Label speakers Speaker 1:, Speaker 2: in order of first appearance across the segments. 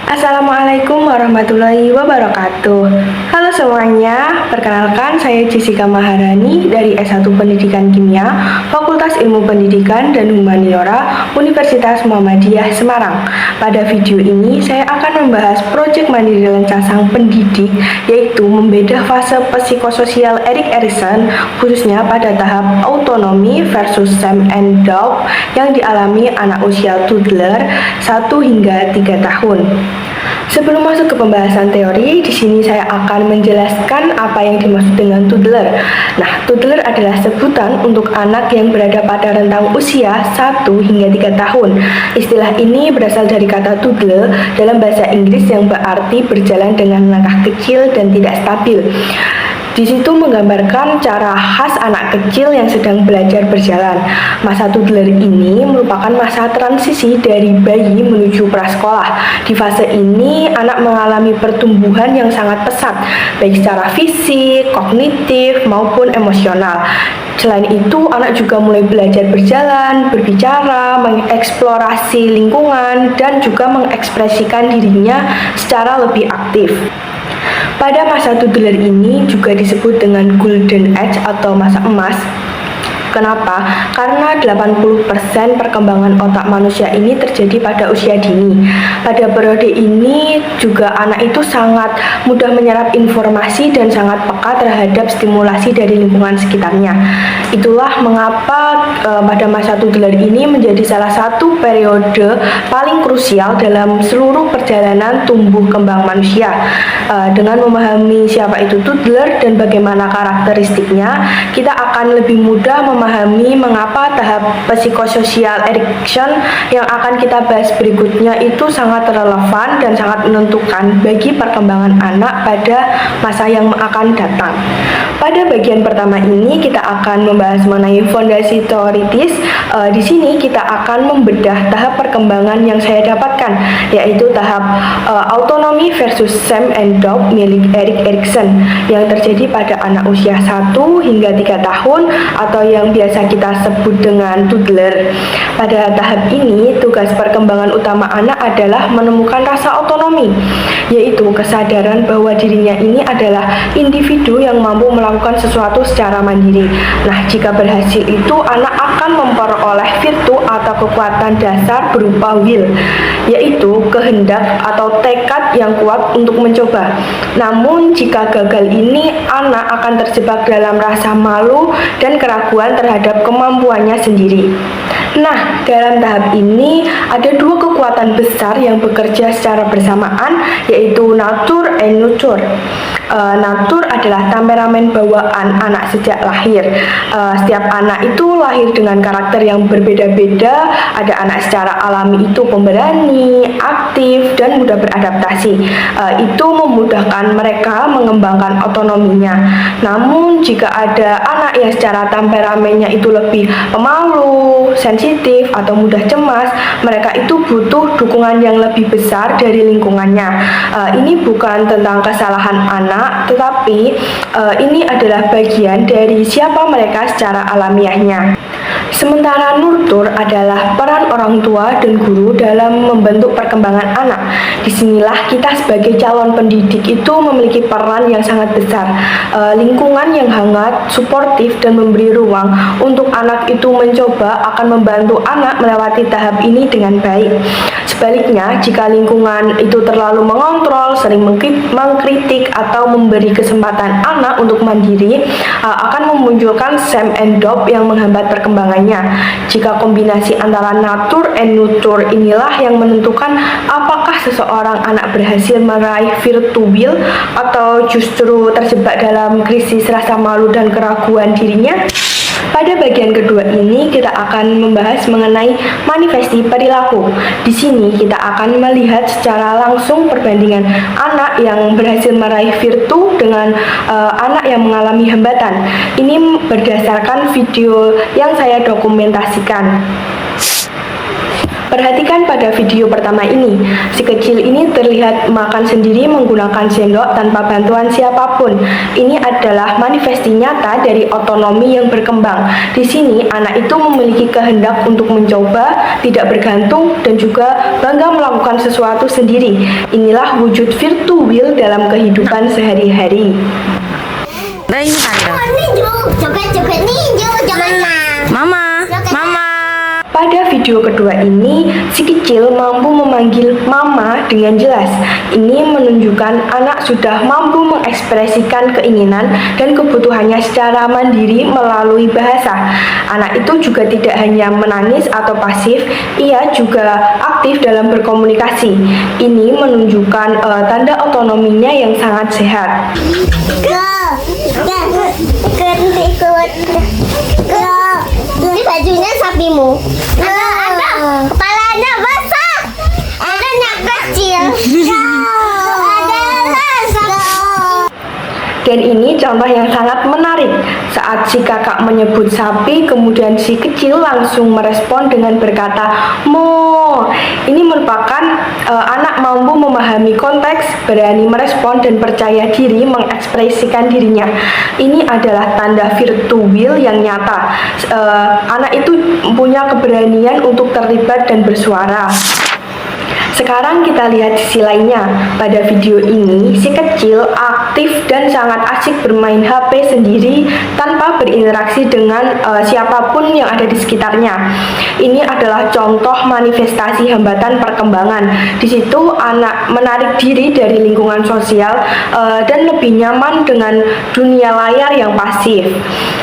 Speaker 1: Assalamualaikum warahmatullahi wabarakatuh. Halo semuanya, perkenalkan saya Jessica Maharani dari S1 Pendidikan Kimia, Fakultas Ilmu Pendidikan dan Humaniora, Universitas Muhammadiyah Semarang. Pada video ini saya akan membahas proyek mandiri lencasang pendidik, yaitu membedah fase psikososial Erik Erikson, khususnya pada tahap autonomi versus Sam and Dog yang dialami anak usia toddler 1 hingga 3 tahun. Sebelum masuk ke pembahasan teori, di sini saya akan menjelaskan apa yang dimaksud dengan toddler. Nah, toddler adalah sebutan untuk anak yang berada pada rentang usia 1 hingga 3 tahun. Istilah ini berasal dari kata toddler dalam bahasa Inggris yang berarti berjalan dengan langkah kecil dan tidak stabil. Di situ menggambarkan cara khas anak kecil yang sedang belajar berjalan. Masa toddler ini merupakan masa transisi dari bayi menuju prasekolah. Di fase ini, anak mengalami pertumbuhan yang sangat pesat, baik secara fisik, kognitif, maupun emosional. Selain itu, anak juga mulai belajar berjalan, berbicara, mengeksplorasi lingkungan, dan juga mengekspresikan dirinya secara lebih aktif. Pada masa toddler ini juga disebut dengan golden age atau masa emas. Kenapa? Karena 80% perkembangan otak manusia ini terjadi pada usia dini. Pada periode ini juga anak itu sangat mudah menyerap informasi dan sangat peka terhadap stimulasi dari lingkungan sekitarnya. Itulah mengapa pada masa toddler ini menjadi salah satu periode paling krusial dalam seluruh perjalanan tumbuh kembang manusia. Dengan memahami siapa itu toddler dan bagaimana karakteristiknya, kita akan lebih mudah memahami mengapa tahap psikososial Erikson yang akan kita bahas berikutnya itu sangat relevan dan sangat menentukan bagi perkembangan anak pada masa yang akan datang. Pada bagian pertama ini kita akan membahas mengenai fondasi teoritis. Di sini kita akan membedah tahap perkembangan yang saya dapatkan, yaitu tahap autonomi versus Sam and Dog milik Erik Erikson yang terjadi pada anak usia 1 hingga 3 tahun atau yang biasa kita sebut dengan toddler. Pada tahap ini, tugas perkembangan utama anak adalah menemukan rasa otonomi, yaitu kesadaran bahwa dirinya ini adalah individu yang mampu melakukan sesuatu secara mandiri. Nah, jika berhasil itu, anak akan memperoleh virtu atau kekuatan dasar berupa will, yaitu kehendak atau tekad yang kuat untuk mencoba. Namun, jika gagal ini, anak akan terjebak dalam rasa malu dan keraguan terhadap kemampuannya sendiri. Nah, dalam tahap ini ada dua kekuatan besar yang bekerja secara bersamaan, yaitu nature and nurture. Nature adalah temperamen bawaan anak sejak lahir. Setiap anak itu lahir dengan karakter yang berbeda-beda. Ada anak secara alami itu pemberani, aktif, dan mudah beradaptasi. Itu memudahkan mereka mengembangkan otonominya. Namun, jika ada anak yang secara temperamennya itu lebih pemalu, sensitif, atau mudah cemas, mereka itu butuh dukungan yang lebih besar dari lingkungannya. Ini bukan tentang kesalahan anak, tetapi ini adalah bagian dari siapa mereka secara alamiahnya. Sementara nurtur adalah peran orang tua dan guru dalam membentuk perkembangan anak. Disinilah kita sebagai calon pendidik itu memiliki peran yang sangat besar. Lingkungan yang hangat, suportif, dan memberi ruang untuk anak itu mencoba akan membantu anak melewati tahap ini dengan baik. Sebaliknya, jika lingkungan itu terlalu mengontrol, sering mengkritik, atau memberi kesempatan anak untuk mandiri, akan memunculkan Sam and Dog yang menghambat perkembangannya. Jika kombinasi antara nature and nurture inilah yang menentukan apakah seseorang anak berhasil meraih virtu will atau justru terjebak dalam krisis rasa malu dan keraguan dirinya. Pada bagian kedua ini kita akan membahas mengenai manifesti perilaku. Di sini kita akan melihat secara langsung perbandingan anak yang berhasil meraih virtu dengan anak yang mengalami hambatan. Ini berdasarkan video yang saya dokumentasikan. Perhatikan pada video pertama ini, si kecil ini terlihat makan sendiri menggunakan sendok tanpa bantuan siapapun. Ini adalah manifestasi nyata dari otonomi yang berkembang. Di sini, anak itu memiliki kehendak untuk mencoba, tidak bergantung, dan juga bangga melakukan sesuatu sendiri. Inilah wujud virtual dalam kehidupan sehari-hari.
Speaker 2: Nah, ini tanda.
Speaker 3: Joget-joget ninju, jangan
Speaker 2: Mama, Mama.
Speaker 1: Pada video kedua ini, si kecil mampu memanggil mama dengan jelas. Ini menunjukkan anak sudah mampu mengekspresikan keinginan dan kebutuhannya secara mandiri melalui bahasa. Anak itu juga tidak hanya menangis atau pasif, ia juga aktif dalam berkomunikasi. Ini menunjukkan tanda otonominya yang sangat sehat.
Speaker 3: ikut. Ini bajunya sapimu. Ada kepalanya besar. Adanya kecil.
Speaker 1: Dan ini contoh yang sangat menarik. Saat si kakak menyebut sapi, kemudian si kecil langsung merespon dengan berkata, "Mo." Ini merupakan anak mampu memahami konteks, berani merespon, dan percaya diri mengekspresikan dirinya. Ini adalah tanda virtual yang nyata. Anak itu punya keberanian untuk terlibat dan bersuara. Sekarang kita lihat sisi lainnya. Pada video ini, si kecil aktif dan sangat asik bermain HP sendiri tanpa berinteraksi dengan siapapun yang ada di sekitarnya. Ini adalah contoh manifestasi hambatan perkembangan. Di situ anak menarik diri dari lingkungan sosial dan lebih nyaman dengan dunia layar yang pasif.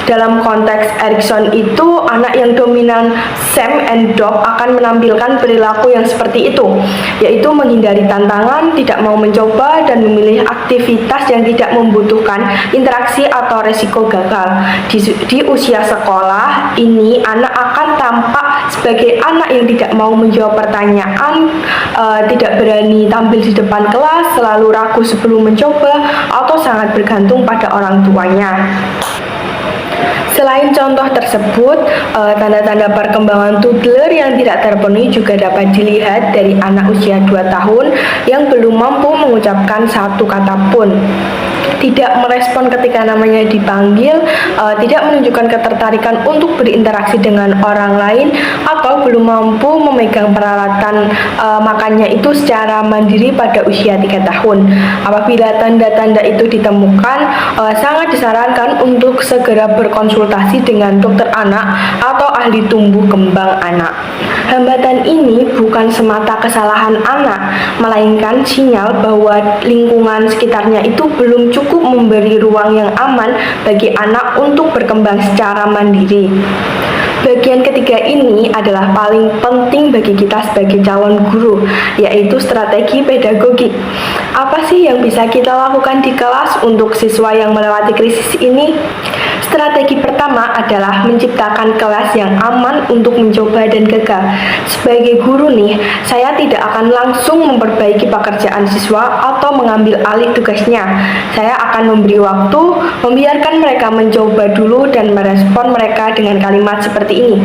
Speaker 1: Dalam konteks Erikson itu, anak yang dominan Sam and Dog akan menampilkan perilaku yang seperti itu, yaitu menghindari tantangan, tidak mau mencoba, dan memilih aktivitas yang tidak membutuhkan interaksi atau resiko gagal. Di usia sekolah ini, anak akan tampak sebagai anak yang tidak mau menjawab pertanyaan, tidak berani tampil di depan kelas, selalu ragu sebelum mencoba, atau sangat bergantung pada orang tuanya. Selain contoh tersebut, tanda-tanda perkembangan toddler yang tidak terpenuhi juga dapat dilihat dari anak usia 2 tahun yang belum mampu mengucapkan satu kata pun. Tidak merespon ketika namanya dipanggil, tidak menunjukkan ketertarikan untuk berinteraksi dengan orang lain, atau belum mampu memegang peralatan makannya itu secara mandiri pada usia 3 tahun. Apabila tanda-tanda itu ditemukan, sangat disarankan untuk segera berkonsultasi dengan dokter anak atau ahli tumbuh kembang anak. Hambatan ini bukan semata kesalahan anak, melainkan sinyal bahwa lingkungan sekitarnya itu belum cukup memberi ruang yang aman bagi anak untuk berkembang secara mandiri. Bagian ketiga ini adalah paling penting bagi kita sebagai calon guru, yaitu strategi pedagogik. Apa sih yang bisa kita lakukan di kelas untuk siswa yang melewati krisis ini? Strategi pertama adalah menciptakan kelas yang aman untuk mencoba dan gagal. Sebagai guru nih, saya tidak akan langsung memperbaiki pekerjaan siswa atau mengambil alih tugasnya. Saya akan memberi waktu, membiarkan mereka mencoba dulu dan merespon mereka dengan kalimat seperti ini.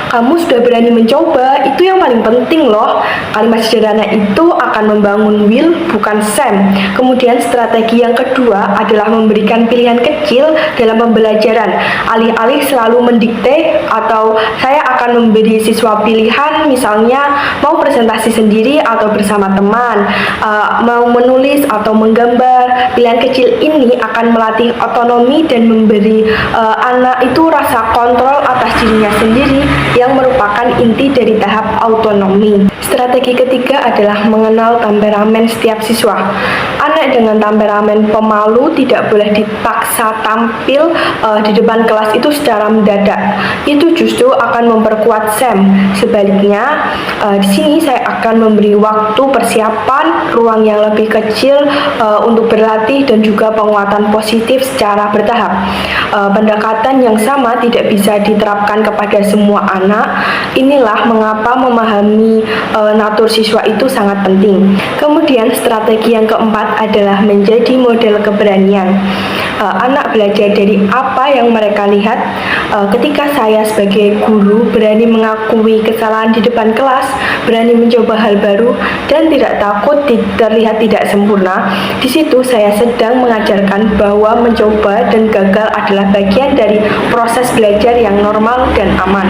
Speaker 1: "Kamu sudah berani mencoba, itu yang paling penting loh." Kalimat sederhana itu akan membangun Will, bukan Sam. Kemudian strategi yang kedua adalah memberikan pilihan kecil dalam pembelajaran. Alih-alih selalu mendikte, atau saya akan memberi siswa pilihan, misalnya mau presentasi sendiri atau bersama teman, mau menulis atau menggambar. Pilihan kecil ini akan melatih otonomi dan memberi anak itu rasa kontrol atas dirinya sendiri, yang merupakan inti dari tahap autonomi. Strategi ketiga adalah mengenal temperamen setiap siswa. Anak dengan temperamen pemalu tidak boleh dipaksa tampil di depan kelas itu secara mendadak. Itu justru akan memperkuat Sam. Sebaliknya, di sini saya akan memberi waktu persiapan, depan, ruang yang lebih kecil untuk berlatih dan juga penguatan positif secara bertahap. Pendekatan yang sama tidak bisa diterapkan kepada semua anak. Inilah mengapa memahami natur siswa itu sangat penting. Kemudian strategi yang keempat adalah menjadi model keberanian. Anak belajar dari apa yang mereka lihat. Ketika saya sebagai guru berani mengakui kesalahan di depan kelas, berani mencoba hal baru, dan tidak takut terlihat tidak sempurna, di situ saya sedang mengajarkan bahwa mencoba dan gagal adalah bagian dari proses belajar yang normal dan aman.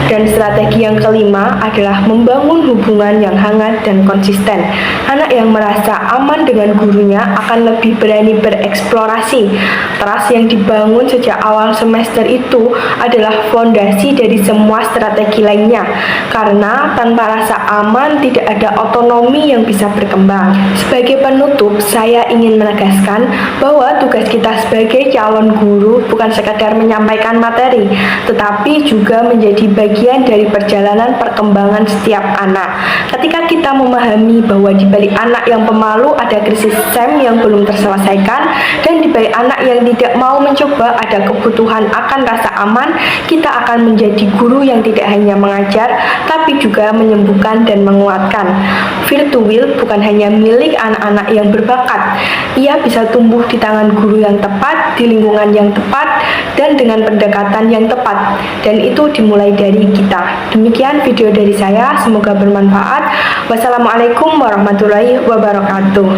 Speaker 1: Dan strategi yang kelima adalah membangun hubungan yang hangat dan konsisten. Anak yang merasa aman dengan gurunya akan lebih berani bereksplorasi. Trust yang dibangun sejak awal semester itu adalah fondasi dari semua strategi lainnya. Karena tanpa rasa aman tidak ada otonomi yang bisa berkembang. Sebagai penutup, saya ingin menegaskan bahwa tugas kita sebagai calon guru bukan sekadar menyampaikan materi, tetapi juga menjadi bagian dari perjalanan perkembangan setiap anak. Ketika kita memahami bahwa di balik anak yang pemalu ada krisis SEM yang belum terselesaikan, dan di balik anak yang tidak mau mencoba ada kebutuhan akan rasa aman, kita akan menjadi guru yang tidak hanya mengajar, tapi juga menyembuhkan dan menguatkan. Feel to Will bukan hanya milik anak-anak yang berbakat. Ia bisa tumbuh di tangan guru yang tepat, di lingkungan yang tepat, dan dengan pendekatan yang tepat. Dan itu dimulai dari kita. Demikian video dari saya, semoga bermanfaat. Wassalamualaikum warahmatullahi wabarakatuh.